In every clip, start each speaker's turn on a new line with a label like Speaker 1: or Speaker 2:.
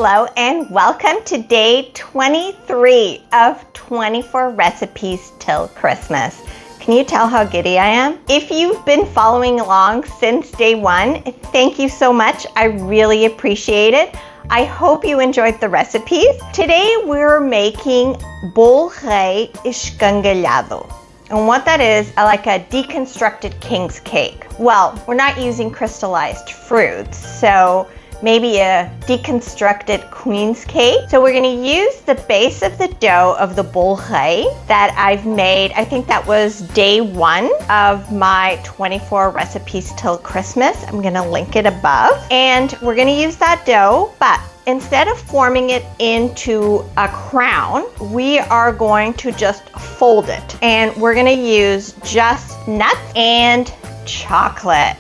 Speaker 1: Hello and welcome to day 23 of 24 recipes till Christmas. Can you tell how giddy I am? If you've been following along since day one, thank you so much. I really appreciate it. I hope you enjoyed the recipes. Today we're making Bolo Rei Escangalhado. And what that is, like a deconstructed king's cake. Well, we're not using crystallized fruits, so maybe a deconstructed queen's cake. So we're gonna use the base of the dough of the Bolo Rei that I've made. I think that was day one of my 24 recipes till Christmas. I'm gonna link it above. And we're gonna use that dough, but instead of forming it into a crown, we are going to just fold it. And we're gonna use just nuts and chocolate.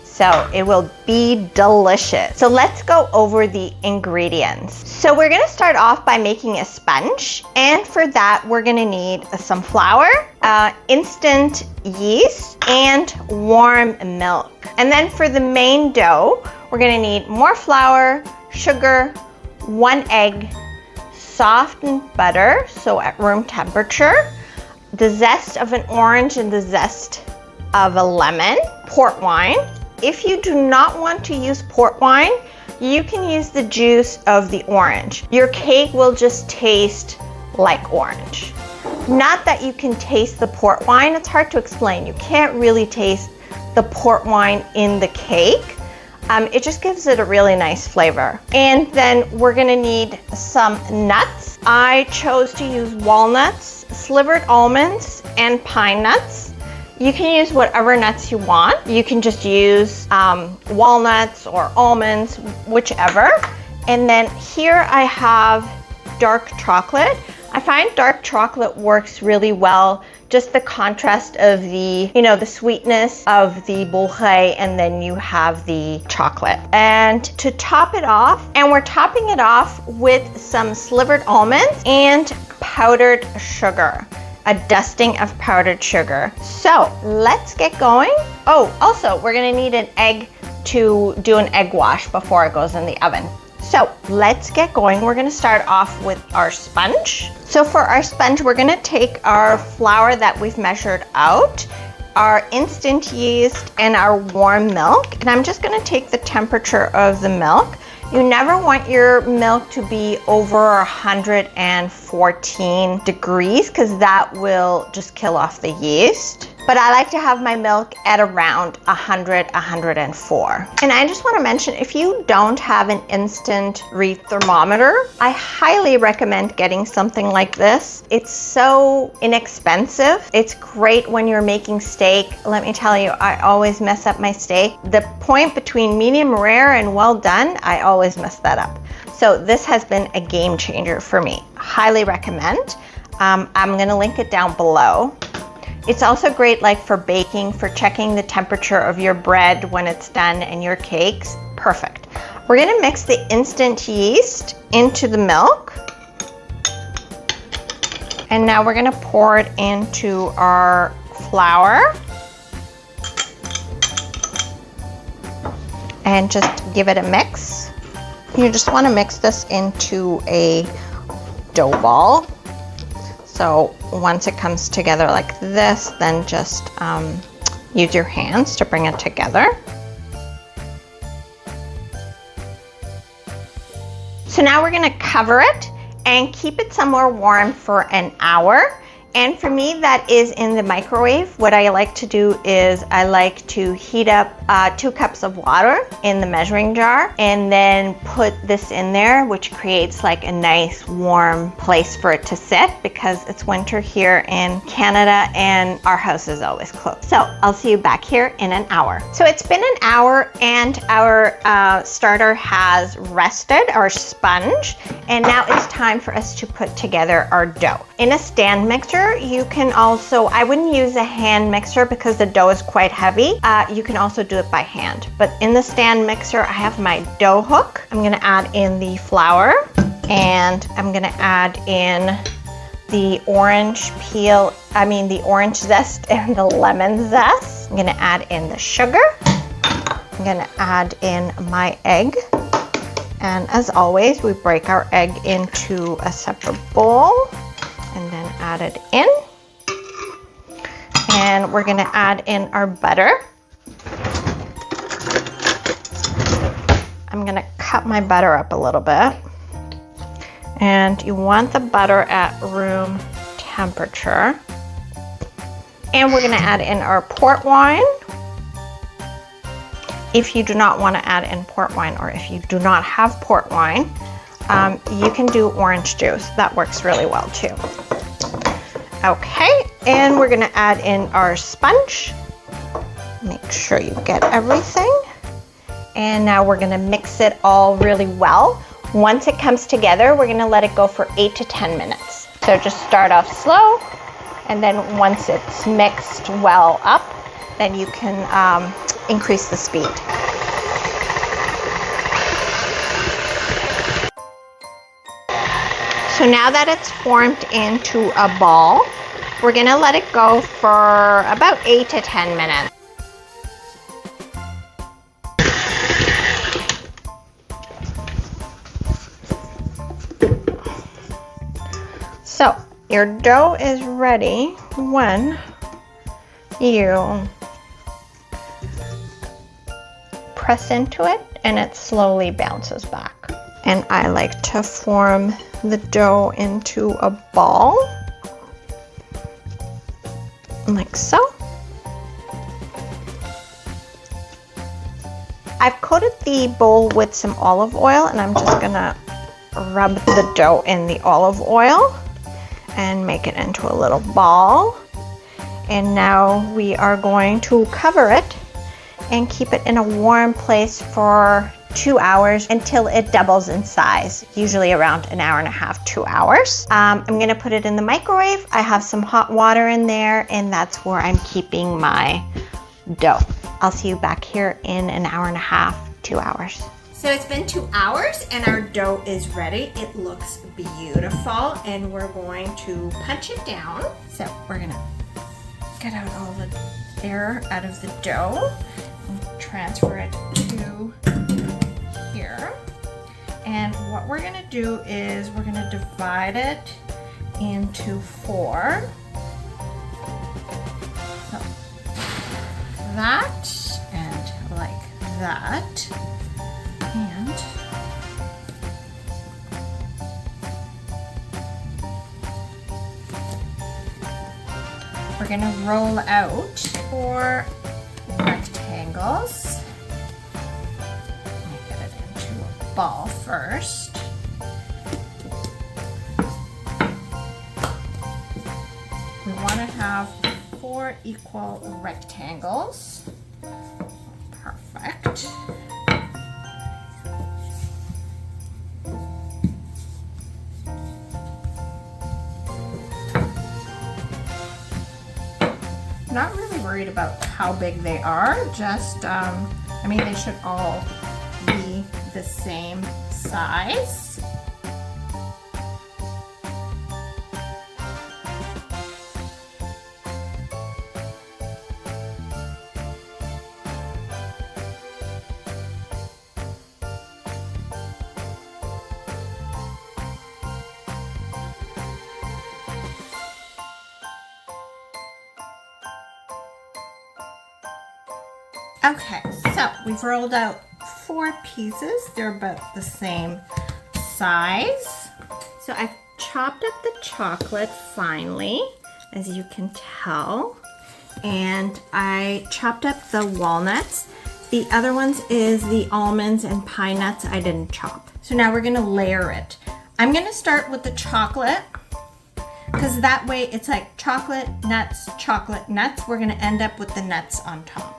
Speaker 1: So it will be delicious. So let's go over the ingredients. So we're gonna start off by making a sponge. And for that, we're gonna need some flour, instant yeast, and warm milk. And then for the main dough, we're gonna need more flour, sugar, 1 egg, softened butter, so at room temperature, the zest of an orange and the zest of a lemon, port wine. If you do not want to use port wine, you can use the juice of the orange. Your cake will just taste like orange. Not that you can taste the port wine, it's hard to explain. You can't really taste the port wine in the cake. It just gives it a really nice flavor. And then we're gonna need some nuts. I chose to use walnuts, slivered almonds, and pine nuts. You can use whatever nuts you want. You can just use walnuts or almonds, whichever. And then here I have dark chocolate. I find dark chocolate works really well. Just the contrast of the, the sweetness of the Bolo Rei, and then you have the chocolate. And to top it off, and we're topping it off with some slivered almonds and powdered sugar. A dusting of powdered sugar. So let's get going. Oh, also we're gonna need an egg to do an egg wash before it goes in the oven. So let's get going. We're gonna start off with our sponge. So for our sponge, we're gonna take our flour that we've measured out, our instant yeast, and our warm milk. And I'm just gonna take the temperature of the milk. You never want your milk to be over 114 degrees because that will just kill off the yeast. But I like to have my milk at around 100, 104. And I just want to mention, if you don't have an instant read thermometer, I highly recommend getting something like this. It's so inexpensive. It's great when you're making steak. Let me tell you, I always mess up my steak. The point between medium rare and well done, I always mess that up. So this has been a game changer for me. Highly recommend. I'm gonna link it down below. It's also great for baking, for checking the temperature of your bread when it's done and your cakes. Perfect. We're gonna mix the instant yeast into the milk. And now we're gonna pour it into our flour. And just give it a mix. You just wanna mix this into a dough ball. So once it comes together like this, then just use your hands to bring it together. So now we're gonna cover it and keep it somewhere warm for an hour. And for me, that is in the microwave. What I like to do is I like to heat up 2 cups of water in the measuring jar and then put this in there, which creates a nice warm place for it to sit because it's winter here in Canada and our house is always closed. So I'll see you back here in an hour. So it's been an hour and our starter has rested, our sponge, and now it's time for us to put together our dough. In a stand mixer, you can also, I wouldn't use a hand mixer because the dough is quite heavy. You can also do it by hand. But in the stand mixer, I have my dough hook. I'm gonna add in the flour and I'm gonna add in the orange peel, the orange zest and the lemon zest. I'm gonna add in the sugar. I'm gonna add in my egg. And as always, we break our egg into a separate bowl and then add it in. And we're gonna add in our butter. I'm gonna cut my butter up a little bit. And you want the butter at room temperature. And we're gonna add in our port wine. If you do not want to add in port wine, or if you do not have port wine, you can do orange juice. That works really well too. Okay, and we're gonna add in our sponge. Make sure you get everything. And now we're gonna mix it all really well. Once it comes together, we're gonna let it go for 8 to 10 minutes. So just start off slow, and then once it's mixed well up, then you can increase the speed. So now that it's formed into a ball, we're gonna let it go for about 8 to 10 minutes. So your dough is ready when you press into it and it slowly bounces back. And I like to form the dough into a ball, like so. I've coated the bowl with some olive oil, and I'm just gonna rub the dough in the olive oil and make it into a little ball. And now we are going to cover it and keep it in a warm place for 2 hours until it doubles in size, usually around an hour and a half, 2 hours. I'm gonna put it in the microwave. I have some hot water in there, and that's where I'm keeping my dough. I'll see you back here in an hour and a half, 2 hours. So it's been 2 hours and our dough is ready. It looks beautiful, and we're going to punch it down. So we're gonna get out all the air out of the dough and transfer it to here. And what we're gonna do is we're gonna divide it into 4. So that and like that. And we're gonna roll out 4 rectangles. Get it into a ball first. We want to have 4 equal rectangles. Perfect. Not really worried about how big they are, just, I mean, they should all be the same size. Okay, so we've rolled out 4 pieces. They're about the same size. So I've chopped up the chocolate finely, as you can tell. And I chopped up the walnuts. The other ones is the almonds and pine nuts I didn't chop. So now we're gonna layer it. I'm gonna start with the chocolate, because that way it's like chocolate, nuts, chocolate, nuts. We're gonna end up with the nuts on top.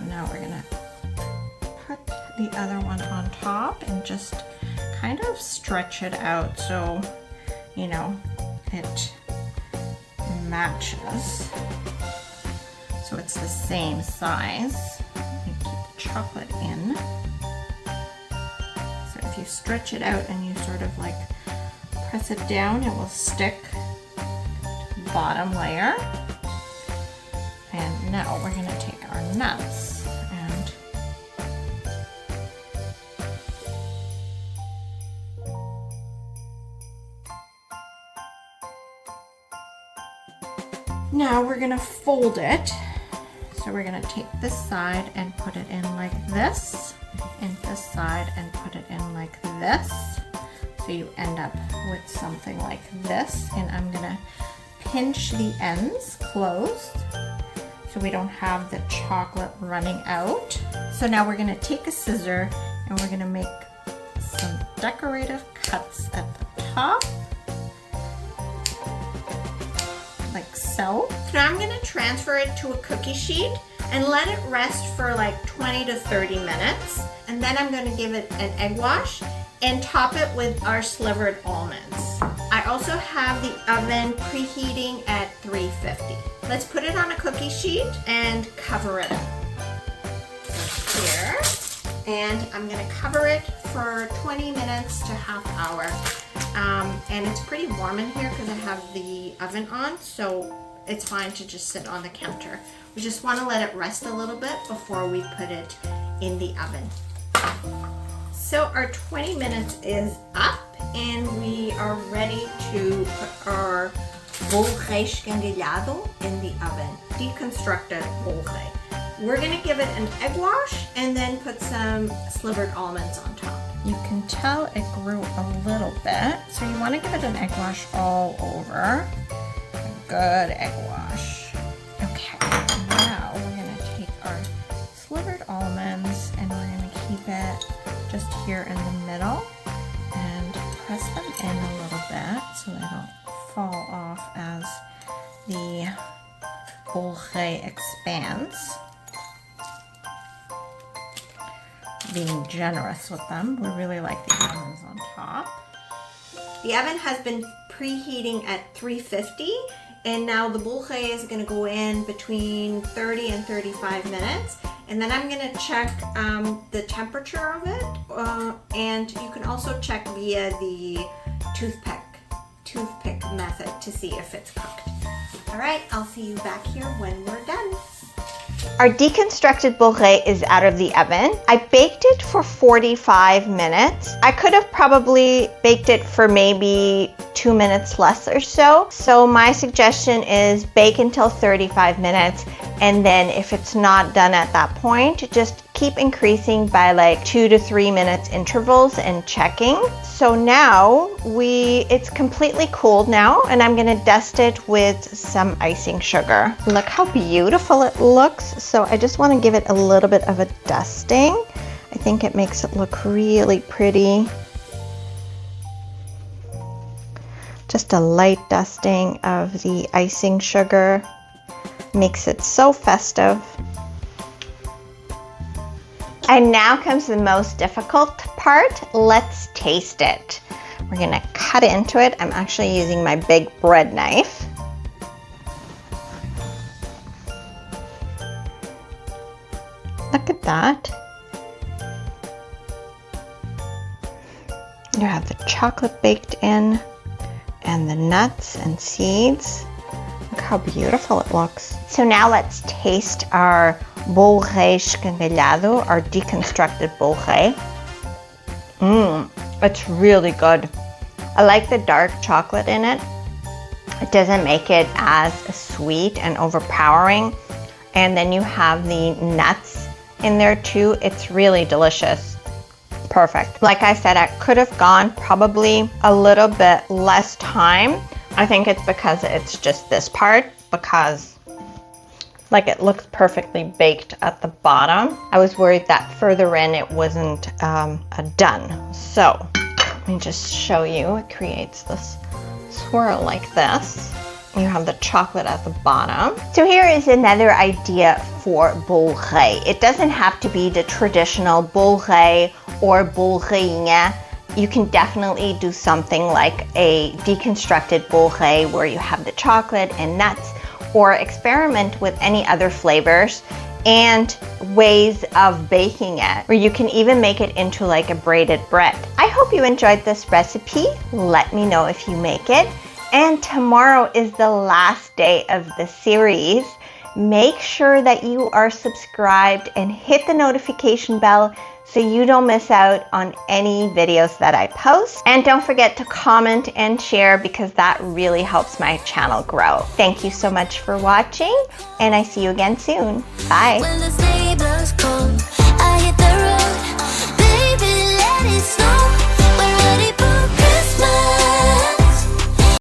Speaker 1: Now we're gonna put the other one on top and just kind of stretch it out so, you know, it matches. So it's the same size. And keep the chocolate in. So if you stretch it out and you sort of like press it down, it will stick to the bottom layer. And now we're gonna take our nuts and
Speaker 2: Now we're gonna fold it. So we're gonna take this side and put it in like this, and this side and put it in like this. So you end up with something like this, and I'm gonna pinch the ends closed so we don't have the chocolate running out. So now we're gonna take a scissor and we're gonna make some decorative cuts at the top, like so. Now I'm gonna transfer it to a cookie sheet and let it rest for like 20 to 30 minutes. And then I'm gonna give it an egg wash and top it with our slivered almonds. I also have the oven preheating at 350. Let's put it on a cookie sheet and cover it here. And I'm gonna cover it for 20 minutes to half hour. And it's pretty warm in here because I have the oven on, so it's fine to just sit on the counter. We just wanna let it rest a little bit before we put it in the oven. So our 20 minutes is up and we are ready to put our Bolo Rei Escangalhado in the oven, deconstructed Bolo Rei. We're gonna give it an egg wash and then put some slivered almonds on top. You can tell it grew a little bit, so you wanna give it an egg wash all over. A good egg wash. Okay, now we're gonna take our slivered almonds and we're gonna keep it just here in the middle and press them in a little bit so they don't fall off as the Bolo Rei expands. Being generous with them. We really like the almonds on top. The oven has been preheating at 350 and now the Bolo Rei is going to go in between 30 and 35 minutes. And then I'm gonna check the temperature of it, and you can also check via the toothpick method to see if it's cooked. All right, I'll see you back here when we're done.
Speaker 1: Our deconstructed Bolo Rei is out of the oven. I baked it for 45 minutes. I could have probably baked it for maybe 2 minutes less or so. So my suggestion is bake until 35 minutes. And then if it's not done at that point, just keep increasing by like 2 to 3 minutes intervals and checking. So now it's completely cooled now, and I'm gonna dust it with some icing sugar. Look how beautiful it looks. So I just wanna give it a little bit of a dusting. I think it makes it look really pretty. Just a light dusting of the icing sugar makes it so festive. And now comes the most difficult part. Let's taste it. We're gonna cut into it. I'm actually using my big bread knife. Look at that. You have the chocolate baked in and the nuts and seeds. Look how beautiful it looks. So now let's taste our Bolo Rei Escangalhado, our deconstructed Bolo Rei. It's really good. I like the dark chocolate in it. It doesn't make it as sweet and overpowering. And then you have the nuts in there too. It's really delicious. Perfect. Like I said, I could have gone probably a little bit less time. I think it's because it's just this part, because like it looks perfectly baked at the bottom. I was worried that further in it wasn't done. So let me just show you. It creates this swirl like this. You have the chocolate at the bottom. So here is another idea for Bolo Rei. It doesn't have to be the traditional Bolo Rei or Bolo Reinha. You can definitely do something like a deconstructed Bolo Rei where you have the chocolate and nuts, or experiment with any other flavors and ways of baking it, or you can even make it into like a braided bread. I hope you enjoyed this recipe. Let me know if you make it. And tomorrow is the last day of the series. make sure that you are subscribed and hit the notification bell so you don't miss out on any videos that I post. And don't forget to comment and share because that really helps my channel grow. Thank you so much for watching, and I see you again soon. Bye.